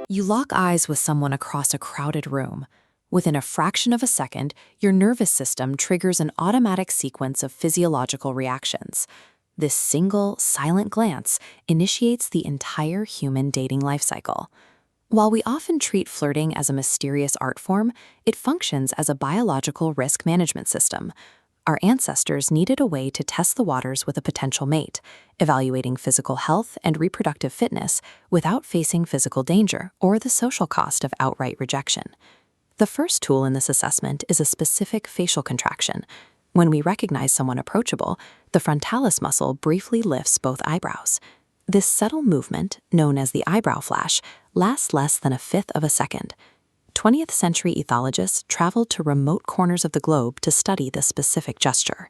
You lock eyes with someone across a crowded room. Within a fraction of a second, your nervous system triggers an automatic sequence of physiological reactions. This single, silent glance initiates the entire human dating life cycle. While we often treat flirting as a mysterious art form, it functions as a biological risk management system. Our ancestors needed a way to test the waters with a potential mate, evaluating physical health and reproductive fitness without facing physical danger or the social cost of outright rejection. The first tool in this assessment is a specific facial contraction. When we recognize someone approachable, the frontalis muscle briefly lifts both eyebrows. This subtle movement, known as the eyebrow flash, lasts less than a fifth of a second. 20th century ethologists traveled to remote corners of the globe to study this specific gesture.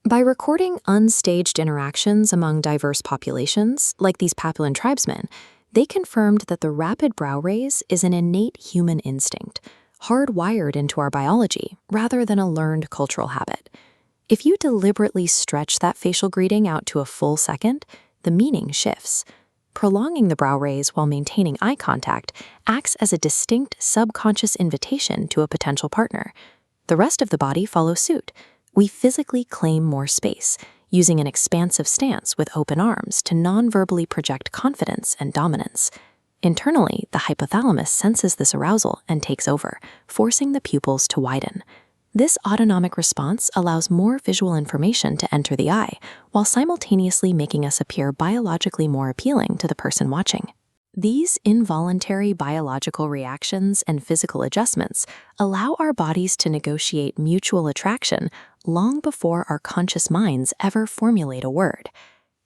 By recording unstaged interactions among diverse populations, like these Papuan tribesmen, they confirmed that the rapid brow raise is an innate human instinct, hardwired into our biology rather than a learned cultural habit. If you deliberately stretch that facial greeting out to a full second, the meaning shifts. Prolonging the brow raise while maintaining eye contact acts as a distinct subconscious invitation to a potential partner. The rest of the body follows suit. We physically claim more space, using an expansive stance with open arms to non-verbally project confidence and dominance. Internally, the hypothalamus senses this arousal and takes over, forcing the pupils to widen. This autonomic response allows more visual information to enter the eye, while simultaneously making us appear biologically more appealing to the person watching. These involuntary biological reactions and physical adjustments allow our bodies to negotiate mutual attraction long before our conscious minds ever formulate a word.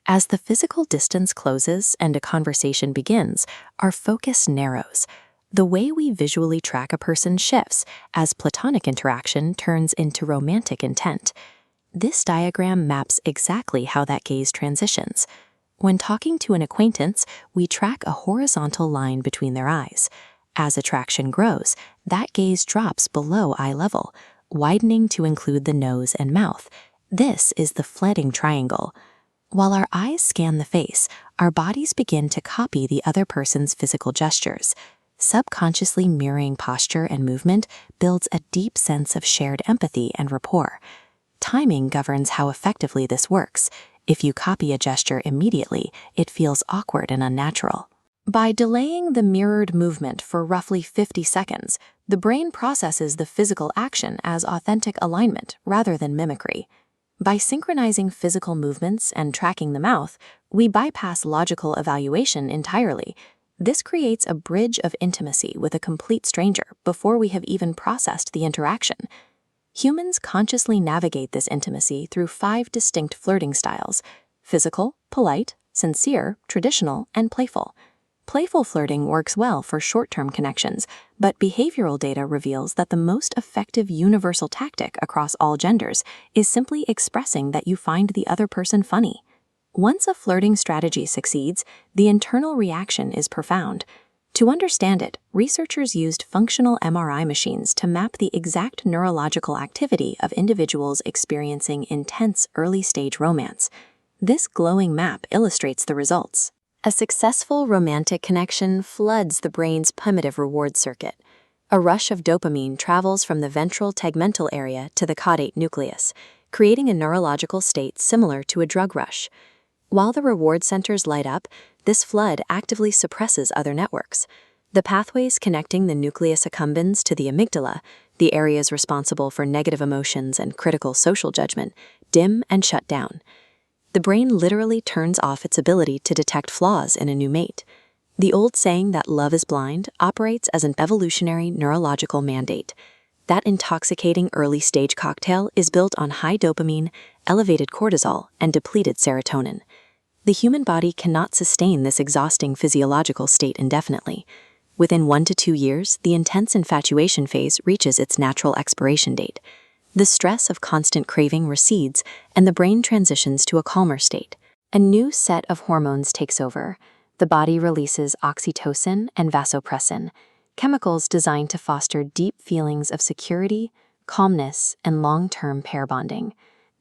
As the physical distance closes and a conversation begins, our focus narrows. The way we visually track a person shifts as platonic interaction turns into romantic intent. This diagram maps exactly how that gaze transitions. When talking to an acquaintance, we track a horizontal line between their eyes. As attraction grows, that gaze drops below eye level, widening to include the nose and mouth. This is the fleeting triangle. While our eyes scan the face, our bodies begin to copy the other person's physical gestures. Subconsciously mirroring posture and movement builds a deep sense of shared empathy and rapport. Timing governs how effectively this works. If you copy a gesture immediately, it feels awkward and unnatural. By delaying the mirrored movement for roughly 50 seconds, the brain processes the physical action as authentic alignment rather than mimicry. By synchronizing physical movements and tracking the mouth, we bypass logical evaluation entirely. This creates a bridge of intimacy with a complete stranger before we have even processed the interaction. Humans consciously navigate this intimacy through 5 distinct flirting styles: physical, polite, sincere, traditional, and playful. Playful flirting works well for short-term connections, but behavioral data reveals that the most effective universal tactic across all genders is simply expressing that you find the other person funny. Once a flirting strategy succeeds, the internal reaction is profound. To understand it, researchers used functional MRI machines to map the exact neurological activity of individuals experiencing intense early-stage romance. This glowing map illustrates the results. A successful romantic connection floods the brain's primitive reward circuit. A rush of dopamine travels from the ventral tegmental area to the caudate nucleus, creating a neurological state similar to a drug rush. While the reward centers light up, this flood actively suppresses other networks. The pathways connecting the nucleus accumbens to the amygdala, the areas responsible for negative emotions and critical social judgment, dim and shut down. The brain literally turns off its ability to detect flaws in a new mate. The old saying that love is blind operates as an evolutionary neurological mandate. That intoxicating early-stage cocktail is built on high dopamine, elevated cortisol, and depleted serotonin. The human body cannot sustain this exhausting physiological state indefinitely. Within 1 to 2 years, the intense infatuation phase reaches its natural expiration date. The stress of constant craving recedes, and the brain transitions to a calmer state. A new set of hormones takes over. The body releases oxytocin and vasopressin, chemicals designed to foster deep feelings of security, calmness, and long-term pair bonding.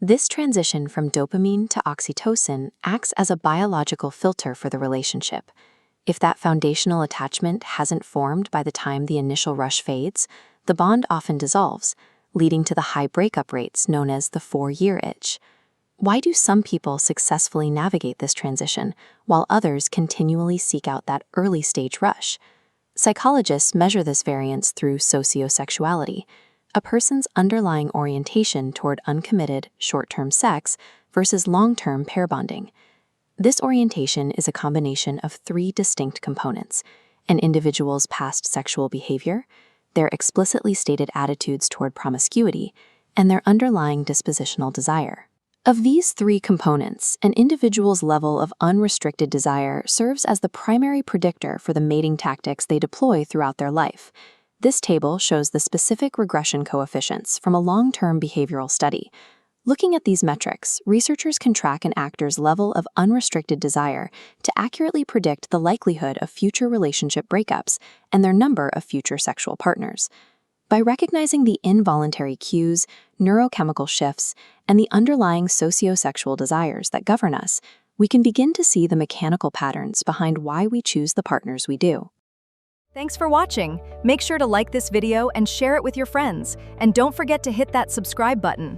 This transition from dopamine to oxytocin acts as a biological filter for the relationship. If that foundational attachment hasn't formed by the time the initial rush fades, the bond often dissolves, leading to the high breakup rates known as the 4-year itch. Why do some people successfully navigate this transition, while others continually seek out that early-stage rush? Psychologists measure this variance through sociosexuality, a person's underlying orientation toward uncommitted, short-term sex versus long-term pair bonding. This orientation is a combination of 3 distinct components: an individual's past sexual behavior, their explicitly stated attitudes toward promiscuity, and their underlying dispositional desire. Of these 3 components, an individual's level of unrestricted desire serves as the primary predictor for the mating tactics they deploy throughout their life. This table shows the specific regression coefficients from a long-term behavioral study. Looking at these metrics, researchers can track an actor's level of unrestricted desire to accurately predict the likelihood of future relationship breakups and their number of future sexual partners. By recognizing the involuntary cues, neurochemical shifts, and the underlying sociosexual desires that govern us, we can begin to see the mechanical patterns behind why we choose the partners we do. Thanks for watching. Make sure to like this video and share it with your friends. And don't forget to hit that subscribe button.